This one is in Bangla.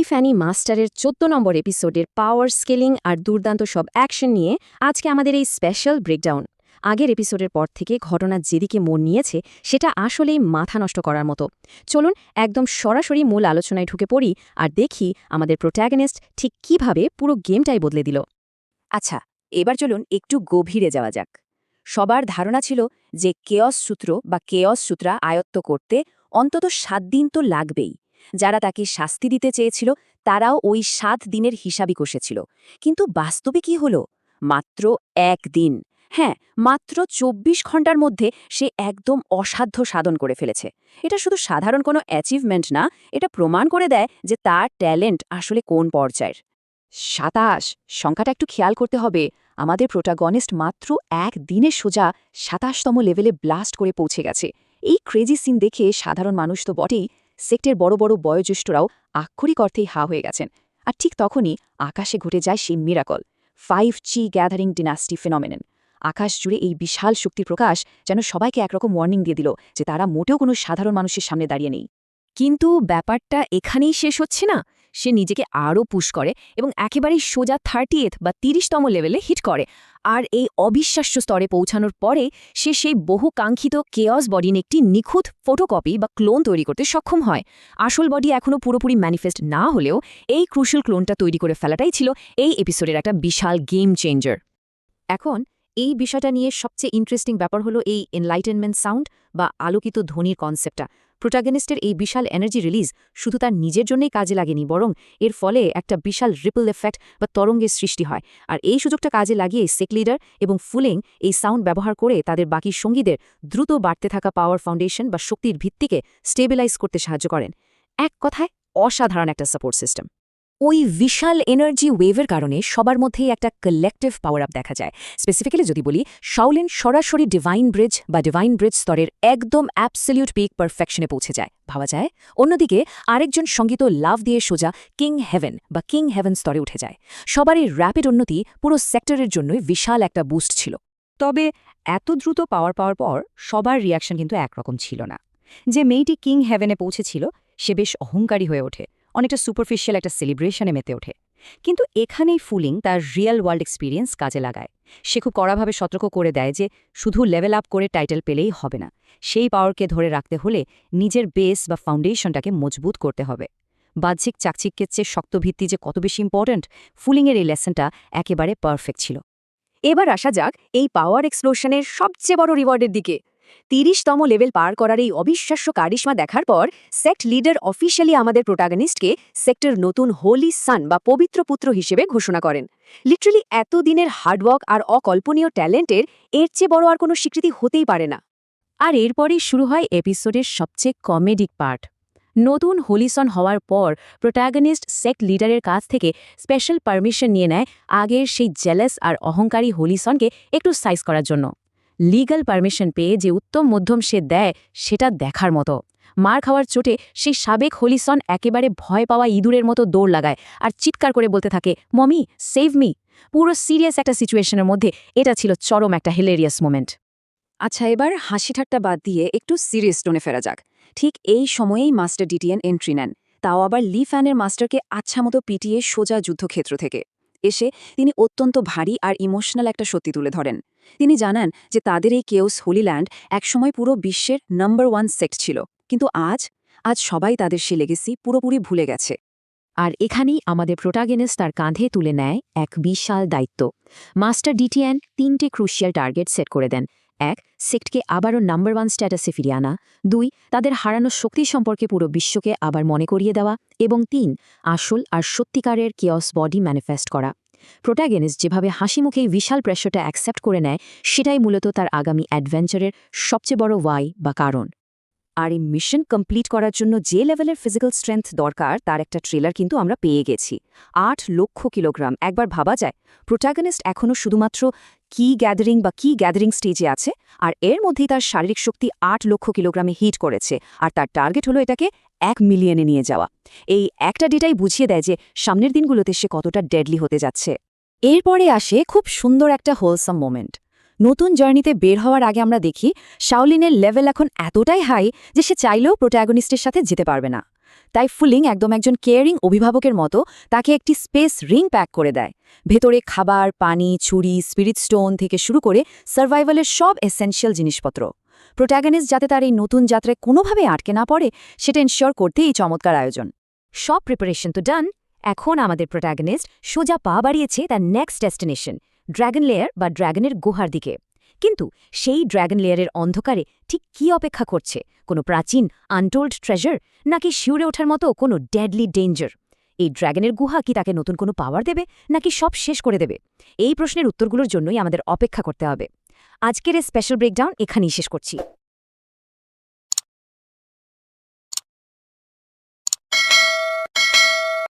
ইপিফ্যানি মাস্টারের ১৪ নম্বর এপিসোডের পাওয়ার স্কেলিং আর দুর্দান্ত সব অ্যাকশন নিয়ে আজকে আমাদের এই স্পেশাল ব্রেকডাউন। আগের এপিসোডের পর থেকে ঘটনা যেদিকে মোড় নিয়েছে সেটা আসলেই মাথা নষ্ট করার মতো। চলুন একদম সরাসরি মূল আলোচনায় ঢুকে পড়ি আর দেখি আমাদের প্রোট্যাগনিস্ট ঠিক কিভাবে পুরো গেমটাই বদলে দিল। আচ্ছা, এবার চলুন একটু গভীরে যাওয়া যাক। সবার ধারণা ছিল যে কেয়স সূত্রা আয়ত্ত করতে অন্তত ৭ দিন তো লাগবেই। যারা তাকে শাস্তি দিতে চেয়েছিল তারাও ওই ৭ দিনের হিসাবই কষেছিল। কিন্তু বাস্তবে কি হলো? মাত্র ১ দিন। হ্যাঁ, মাত্র ২৪ ঘন্টার মধ্যে সে একদম অসাধ্য সাধন করে ফেলেছে। এটা শুধু সাধারণ কোনো অ্যাচিভমেন্ট না, এটা প্রমাণ করে দেয় যে তার ট্যালেন্ট আসলে কোন পর্যায়ের। ২৭ সংখ্যাটা একটু খেয়াল করতে হবে। আমাদের প্রোটাগনিস্ট মাত্র ১ দিনে সোজা ২৭তম লেভেলে ব্লাস্ট করে পৌঁছে গেছে। এই ক্রেজি সিন দেখে সাধারণ মানুষ তো বটেই, সেক্টের বড় বড় বয়োজ্যেষ্ঠরাও আক্ষরিক অর্থেই হা হয়ে গেছেন। আর ঠিক তখনই আকাশে ঘটে যায় সেই মিরাকল, 5G গ্যাদারিং ডিনাস্টি ফেনোমেনন। আকাশ জুড়ে এই বিশাল শক্তির প্রকাশ যেন সবাইকে একরকম ওয়ার্নিং দিয়ে দিল যে তারা মোটেও কোনো সাধারণ মানুষের সামনে দাঁড়িয়ে নেই। কিন্তু ব্যাপারটা এখানেই শেষ হচ্ছে না। সে নিজেকে আরও পুশ করে এবং একেবারেই সোজা 30th বা 30তম লেভেলে হিট করে। আর এই অবিশ্বাস্য স্তরে পৌঁছানোর পরে সে সেই বহু কাঙ্ক্ষিত কেয়স বডির একটি নিখুঁত ফটোকপি বা ক্লোন তৈরি করতে সক্ষম হয়। আসল বডি এখনও পুরোপুরি ম্যানিফেস্ট না হলেও এই ক্রুশাল ক্লোনটা তৈরি করে ফেলাটাই ছিল এই এপিসোডের একটা বিশাল গেম চেঞ্জার। এখন এই বিষয়টা নিয়ে সবচেয়ে ইন্টারেস্টিং ব্যাপার হলো এই এনলাইটেনমেন্ট সাউন্ড বা আলোকিত ধ্বনির কনসেপ্টটা। প্রোটাগনিস্টের এই বিশাল এনার্জি রিলিজ শুধু তার নিজের জন্যই কাজে লাগেনি, বরং এর ফলে একটা বিশাল রিপল এফেক্ট বা তরঙ্গের সৃষ্টি হয়। আর এই সুযোগটা কাজে লাগিয়ে সেক লিডার এবং ফুলিং এই সাউন্ড ব্যবহার করে তাদের বাকি সঙ্গীদের দ্রুত বাড়তে থাকা পাওয়ার ফাউন্ডেশন বা শক্তির ভিত্তিকে স্টেবিলাইজ করতে সাহায্য করেন। এক কথায় অসাধারণ একটা সাপোর্ট সিস্টেম। ওই বিশাল এনার্জি ওয়েভের কারণে সবার মধ্যেই একটা কালেকটিভ পাওয়ার আপ দেখা যায়। স্পেসিফিক্যালি যদি বলি, শাওলিন সরাসরি ডিভাইন ব্রিজ স্তরের একদম অ্যাবসলিউট পিক পারফেকশনে পৌঁছে যায়, ভাবা যায়। অন্যদিকে আরেকজন সঙ্গীত লাভ দিয়ে সোজা কিং হেভেন স্তরে উঠে যায়। সবারই র্যাপিড উন্নতি পুরো সেক্টরের জন্যই বিশাল একটা বুস্ট ছিল। তবে এত দ্রুত পাওয়ার পাওয়ার পর সবার রিয়াকশন কিন্তু একরকম ছিল না। যে মেয়েটি কিং হেভেনে পৌঁছেছিল সে বেশ অহংকারী হয়ে ওঠে, অনেকটা সুপারফিশিয়াল একটা সেলিব্রেশনে মেতে ওঠে। কিন্তু এখানেই ফুলিং তার রিয়েল ওয়ার্ল্ড এক্সপিরিয়েন্স কাজে লাগায়। সে খুব কড়াভাবে সতর্ক করে দেয় যে শুধু লেভেল আপ করে টাইটেল পেলেই হবে না, সেই পাওয়ারকে ধরে রাখতে হলে নিজের বেস বা ফাউন্ডেশনটাকে মজবুত করতে হবে। বাহ্যিক চাকচিক্যের চেয়ে শক্ত ভিত্তি যে কত বেশি ইম্পর্ট্যান্ট, ফুলিংয়ের এই লেসনটা একেবারে পারফেক্ট ছিল। এবার আসা যাক এই পাওয়ার এক্সপ্লোশনের সবচেয়ে বড় রিওয়ার্ডের দিকে। 30তম লেভেল পার করার এই অবিশ্বাস্য কারিশমা দেখার পর সেক্ট লিডার অফিশিয়ালি আমাদের প্রোটাগনিস্টকে সেক্টর নতুন হোলি সান বা পবিত্র পুত্র হিসেবে ঘোষণা করেন। লিটারালি এতদিনের হার্ডওয়ার্ক আর অকল্পনীয় ট্যালেন্টের এর চেয়ে বড় আর কোনো স্বীকৃতি হতেই পারে না। আর এরপরই শুরু হয় এপিসোডের সবচেয়ে কমেডিক পার্ট। নতুন হোলিসন হওয়ার পর প্রোটাগনিস্ট সেক্ট লিডারের কাছ থেকে স্পেশাল পারমিশন নিয়ে নেয় আগের সেই জেলাস আর অহংকারী হোলিসনকে একটু সাইজ করার জন্য। লিগ্যাল পারমিশন পেয়ে যে উত্তম মধ্যম সে দেয় সেটা দেখার মতো। মার খাওয়ার চোটে সেই সাবেক হোলিসন একেবারে ভয় পাওয়া ইঁদুরের মতো দৌড় লাগায় আর চিৎকার করে বলতে থাকে, মমি সেভ মি। পুরো সিরিয়াস একটা সিচুয়েশনের মধ্যে এটা ছিল চরম একটা হিলেরিয়াস মোমেন্ট। আচ্ছা, এবার হাসি ঠাট্টা বাদ দিয়ে একটু সিরিয়াস টোনে ফেরা যাক। ঠিক এই সময়েই মাস্টার ডিটিএন এন্ট্রি নেন, তাও আবার লি ফ্যানের মাস্টারকে আচ্ছামতো পিটিয়ে সোজা যুদ্ধক্ষেত্র থেকে এসে তিনি অত্যন্ত ভারী আর ইমোশনাল একটা সত্যি তুলে ধরেন। তিনি জানান যে তাদের এই কেওস হোলিল্যান্ড একসময় পুরো বিশ্বের নাম্বার 1 সেক্ট ছিল, কিন্তু আজ সবাই তাদের সে লেগেসি পুরোপুরি ভুলে গেছে। আর এখানেই আমাদের প্রোটাগনিস্ট তার কাঁধে তুলে নেয় এক বিশাল দায়িত্ব। মাস্টার ডিটিএন 3টে ক্রুশিয়াল টার্গেট সেট করে দেন। 1, সেক্টকে আবারও নাম্বার 1 স্ট্যাটাসে ফিরিয়ে আনা। 2, তাদের হারানো শক্তি সম্পর্কে পুরো বিশ্বকে আবার মনে করিয়ে দেওয়া। এবং 3, আসল আর সত্যিকারের কেয়স বডি ম্যানিফেস্ট করা। প্রোটাগনিস্ট যেভাবে হাসি মুখেই বিশাল প্রেশারটা অ্যাকসেপ্ট করে নেয় সেটাই মূলত তার আগামী অ্যাডভেঞ্চারের সবচেয়ে বড় ওয়াই বা কারণ। আর এই মিশন কমপ্লিট করার জন্য যে লেভেলের ফিজিক্যাল স্ট্রেংথ দরকার তার একটা ট্রেলার কিন্তু আমরা পেয়ে গেছি। 8 লক্ষ কিলোগ্রাম। একবার ভাবা যায় প্রোটাগনিস্ট এখনও শুধুমাত্র কি গ্যাদারিং স্টেজে আছে, আর এর মধ্যেই তার শারীরিক শক্তি 8 লক্ষ কিলোগ্রামে হিট করেছে, আর তার টার্গেট হলো এটাকে 1 মিলিয়নে নিয়ে যাওয়া। এই একটা ডেটাই বুঝিয়ে দেয় যে সামনের দিনগুলোতে সে কতটা ডেডলি হতে যাচ্ছে। এরপরে আসে খুব সুন্দর একটা হোলসাম মোমেন্ট। নতুন জার্নিতে বের হওয়ার আগে আমরা দেখি শাওলিনের লেভেল এখন এতটাই হাই যে সে চাইলেও প্রোটাগনিস্টের সাথে যেতে পারবে না। তাই ফুলিং একদম একজন কেয়ারিং অভিভাবকের মতো তাকে একটি স্পেস রিং প্যাক করে দেয়। ভেতরে খাবার, পানি, ছুরি, স্পিরিট স্টোন থেকে শুরু করে সার্ভাইভালের সব এসেনশিয়াল জিনিসপত্র। প্রোটাগনিস্ট যাতে তার এই নতুন যাত্রায় কোনোভাবে আটকে না পড়ে সেটা এনশিওর করতে এই চমৎকার আয়োজন। সব প্রিপারেশন তো ডান। এখন আমাদের প্রোটাগনিস্ট সোজা পা বাড়িয়েছে তার নেক্সট ডেস্টিনেশন, ড্র্যাগন লেয়ার বা ড্র্যাগনের গুহার দিকে। কিন্তু সেই ড্র্যাগন লেয়ারের অন্ধকারে ঠিক কী অপেক্ষা করছে? কোনো প্রাচীন আনটোল্ড ট্রেজার, নাকি শিউরে ওঠার মতো কোনো ডেডলি ডেঞ্জার? এই ড্র্যাগনের গুহা কি তাকে নতুন কোনো পাওয়ার দেবে, নাকি সব শেষ করে দেবে? এই প্রশ্নের উত্তরগুলোর জন্যই আমাদের অপেক্ষা করতে হবে। আজকের এই স্পেশাল ব্রেকডাউন এখানেই শেষ করছি।